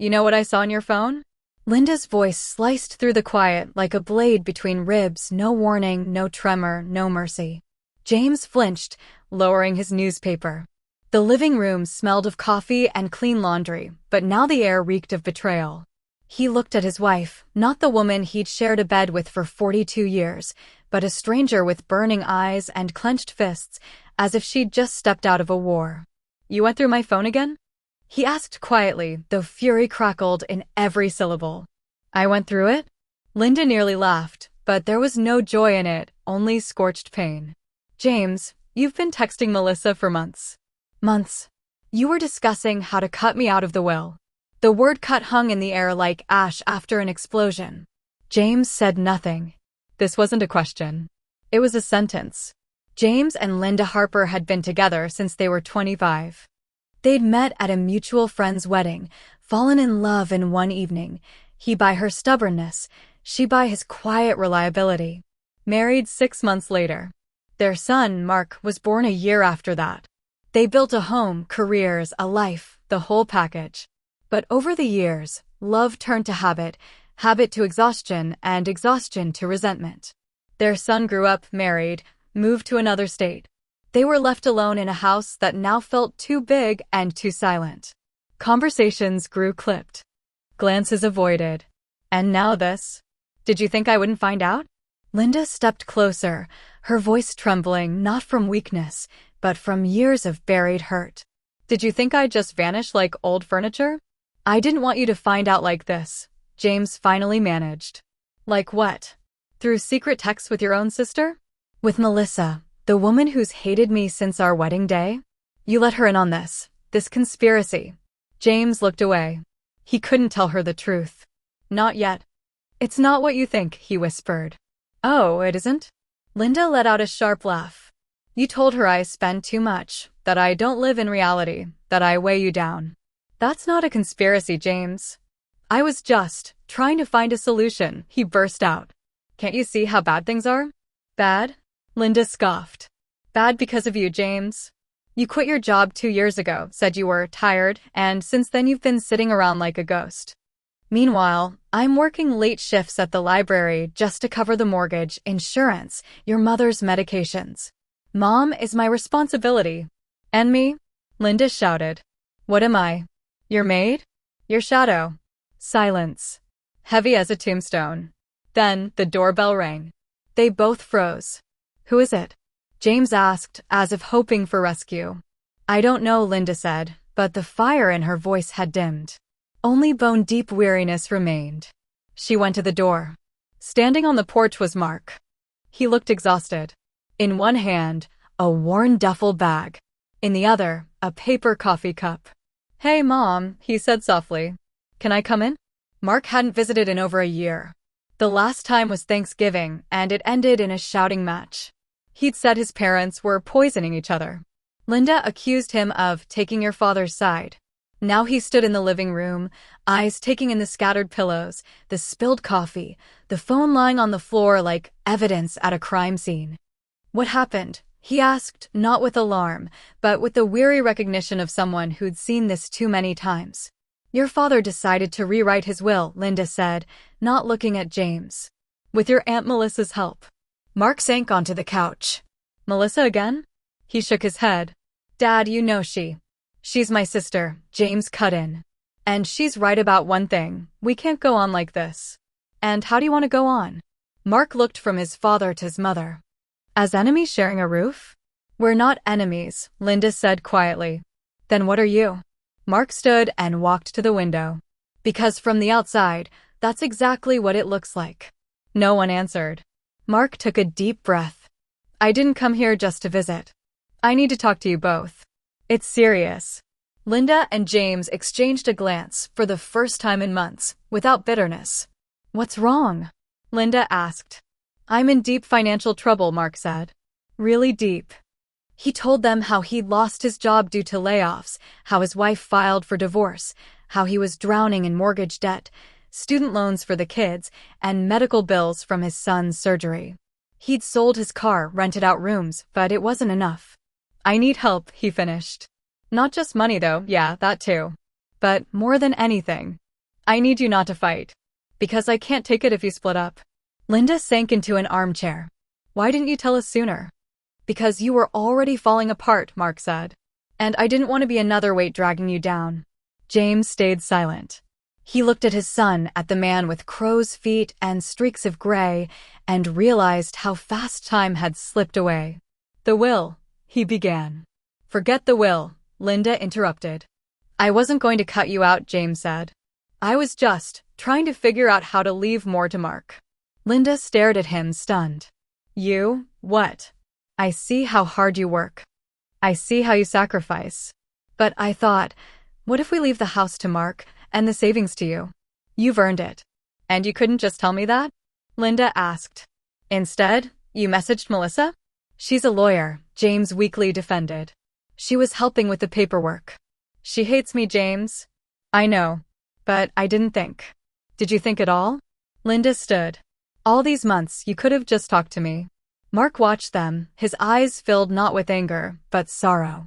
You know what I saw on your phone? Linda's voice sliced through the quiet like a blade between ribs, no warning, no tremor, no mercy. James flinched, lowering his newspaper. The living room smelled of coffee and clean laundry, but now the air reeked of betrayal. He looked at his wife, not the woman he'd shared a bed with for 42 years, but a stranger with burning eyes and clenched fists, as if she'd just stepped out of a war. You went through my phone again? He asked quietly, though fury crackled in every syllable. I went through it? Linda nearly laughed, but there was no joy in it, only scorched pain. James, you've been texting Melissa for months. Months. You were discussing how to cut me out of the will. The word cut hung in the air like ash after an explosion. James said nothing. This wasn't a question. It was a sentence. James and Linda Harper had been together since they were 25. They'd met at a mutual friend's wedding, fallen in love in one evening, he by her stubbornness, she by his quiet reliability. Married 6 months later. Their son, Mark, was born a year after that. They built a home, careers, a life, the whole package. But over the years, love turned to habit, habit to exhaustion, and exhaustion to resentment. Their son grew up, married, moved to another state. They were left alone in a house that now felt too big and too silent. Conversations grew clipped. Glances avoided. And now this. Did you think I wouldn't find out? Linda stepped closer, her voice trembling not from weakness, but from years of buried hurt. Did you think I'd just vanish like old furniture? I didn't want you to find out like this, James finally managed. Like what? Through secret texts with your own sister? With Melissa, the woman who's hated me since our wedding day? You let her in on this conspiracy. James looked away. He couldn't tell her the truth. Not yet. It's not what you think, he whispered. Oh, it isn't? Linda let out a sharp laugh. You told her I spend too much, that I don't live in reality, that I weigh you down. That's not a conspiracy, James. I was just trying to find a solution, he burst out. Can't you see how bad things are? Bad? Linda scoffed. Bad because of you, James. You quit your job 2 years ago, said you were tired, and since then you've been sitting around like a ghost. Meanwhile, I'm working late shifts at the library just to cover the mortgage, insurance, your mother's medications. Mom is my responsibility. And me? Linda shouted. What am I? Your maid? Your shadow. Silence. Heavy as a tombstone. Then the doorbell rang. They both froze. Who is it? James asked, as if hoping for rescue. I don't know, Linda said, but the fire in her voice had dimmed. Only bone-deep weariness remained. She went to the door. Standing on the porch was Mark. He looked exhausted. In one hand, a worn duffel bag. In the other, a paper coffee cup. Hey, Mom, he said softly. Can I come in? Mark hadn't visited in over a year. The last time was Thanksgiving, and it ended in a shouting match. He'd said his parents were poisoning each other. Linda accused him of taking your father's side. Now he stood in the living room, eyes taking in the scattered pillows, the spilled coffee, the phone lying on the floor like evidence at a crime scene. What happened? He asked, not with alarm, but with the weary recognition of someone who'd seen this too many times. Your father decided to rewrite his will, Linda said, not looking at James. With your Aunt Melissa's help. Mark sank onto the couch. Melissa again? He shook his head. Dad, you know she's my sister, James cut in. And she's right about one thing, we can't go on like this. And how do you want to go on? Mark looked from his father to his mother. As enemies sharing a roof? We're not enemies, Linda said quietly. Then what are you? Mark stood and walked to the window. Because from the outside, that's exactly what it looks like. No one answered. Mark took a deep breath. I didn't come here just to visit. I need to talk to you both. It's serious. Linda and James exchanged a glance for the first time in months, without bitterness. What's wrong? Linda asked. I'm in deep financial trouble, Mark said. Really deep. He told them how he'd lost his job due to layoffs, how his wife filed for divorce, how he was drowning in mortgage debt, student loans for the kids, and medical bills from his son's surgery. He'd sold his car, rented out rooms, but it wasn't enough. I need help, he finished. Not just money though, yeah, that too. But more than anything, I need you not to fight. Because I can't take it if you split up. Linda sank into an armchair. Why didn't you tell us sooner? Because you were already falling apart, Mark said. And I didn't want to be another weight dragging you down. James stayed silent. He looked at his son, at the man with crow's feet and streaks of gray, and realized how fast time had slipped away. The will, he began. Forget the will, Linda interrupted. I wasn't going to cut you out, James said. I was just trying to figure out how to leave more to Mark. Linda stared at him, stunned. You, what? I see how hard you work. I see how you sacrifice. But I thought, what if we leave the house to Mark and the savings to you? You've earned it. And you couldn't just tell me that? Linda asked. Instead, you messaged Melissa? She's a lawyer, James weakly defended. She was helping with the paperwork. She hates me, James. I know. But I didn't think. Did you think at all? Linda stood. All these months you could have just talked to me. Mark watched them, his eyes filled not with anger, but sorrow.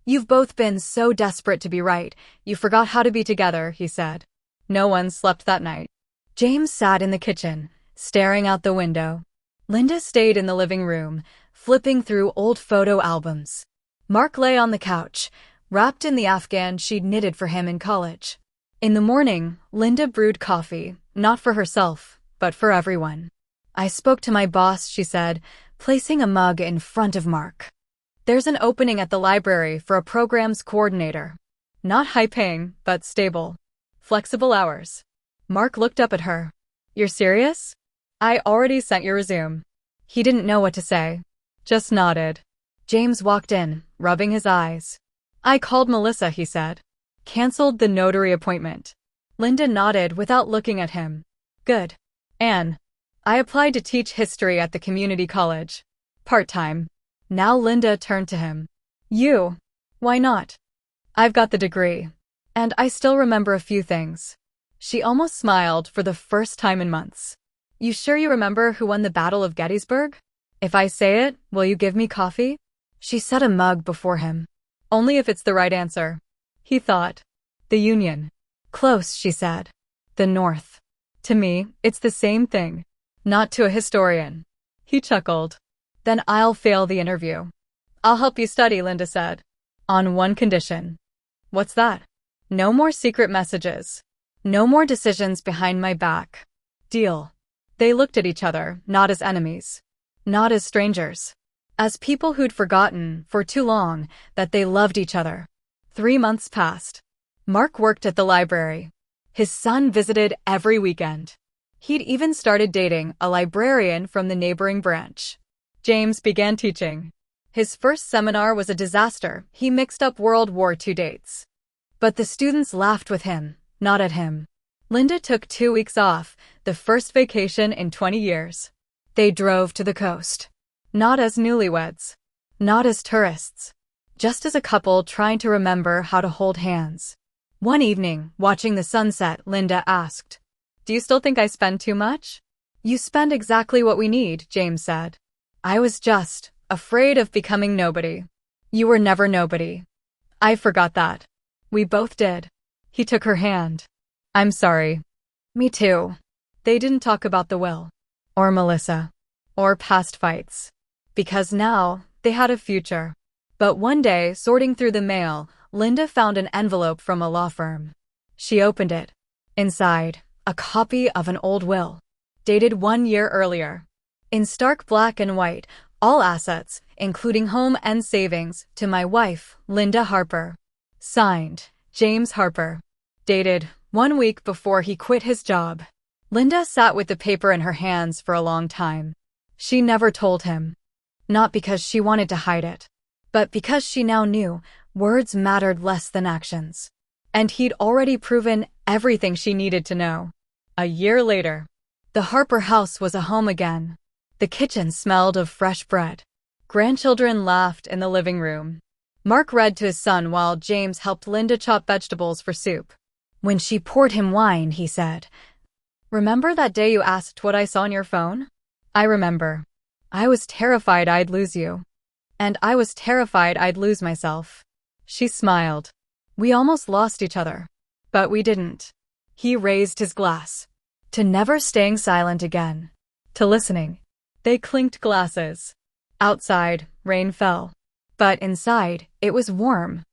You've both been so desperate to be right, you forgot how to be together, he said. No one slept that night. James sat in the kitchen, staring out the window. Linda stayed in the living room, flipping through old photo albums. Mark lay on the couch, wrapped in the afghan she'd knitted for him in college. In the morning, Linda brewed coffee, not for herself, but for everyone. I spoke to my boss, she said, placing a mug in front of Mark. There's an opening at the library for a programs coordinator. Not high-paying, but stable. Flexible hours. Mark looked up at her. You're serious? I already sent your resume. He didn't know what to say. Just nodded. James walked in, rubbing his eyes. I called Melissa, he said. Cancelled the notary appointment. Linda nodded without looking at him. Good. Anne. I applied to teach history at the community college. Part-time. Now Linda turned to him. You? Why not? I've got the degree. And I still remember a few things. She almost smiled for the first time in months. You sure you remember who won the Battle of Gettysburg? If I say it, will you give me coffee? She set a mug before him. Only if it's the right answer. He thought. The Union. Close, she said. The North. To me, it's the same thing. Not to a historian. He chuckled. Then I'll fail the interview. I'll help you study, Linda said. On one condition. What's that? No more secret messages. No more decisions behind my back. Deal. They looked at each other, not as enemies. Not as strangers. As people who'd forgotten, for too long, that they loved each other. 3 months passed. Mark worked at the library. His son visited every weekend. He'd even started dating a librarian from the neighboring branch. James began teaching. His first seminar was a disaster. He mixed up World War II dates. But the students laughed with him, not at him. Linda took 2 weeks off, the first vacation in 20 years. They drove to the coast. Not as newlyweds. Not as tourists. Just as a couple trying to remember how to hold hands. One evening, watching the sunset, Linda asked, Do you still think I spend too much? You spend exactly what we need, James said. I was just afraid of becoming nobody. You were never nobody. I forgot that. We both did. He took her hand. I'm sorry. Me too. They didn't talk about the will. Or Melissa. Or past fights. Because now, they had a future. But one day, sorting through the mail, Linda found an envelope from a law firm. She opened it. Inside, a copy of an old will. Dated 1 year earlier. In stark black and white, all assets, including home and savings, to my wife, Linda Harper. Signed, James Harper. Dated 1 week before he quit his job. Linda sat with the paper in her hands for a long time. She never told him. Not because she wanted to hide it, but because she now knew words mattered less than actions. And he'd already proven everything she needed to know. A year later, the Harper house was a home again. The kitchen smelled of fresh bread. Grandchildren laughed in the living room. Mark read to his son while James helped Linda chop vegetables for soup. When she poured him wine, he said, Remember that day you asked what I saw on your phone? I remember. I was terrified I'd lose you. And I was terrified I'd lose myself. She smiled. We almost lost each other. But we didn't. He raised his glass. To never staying silent again. To listening. They clinked glasses. Outside, rain fell. But inside, it was warm.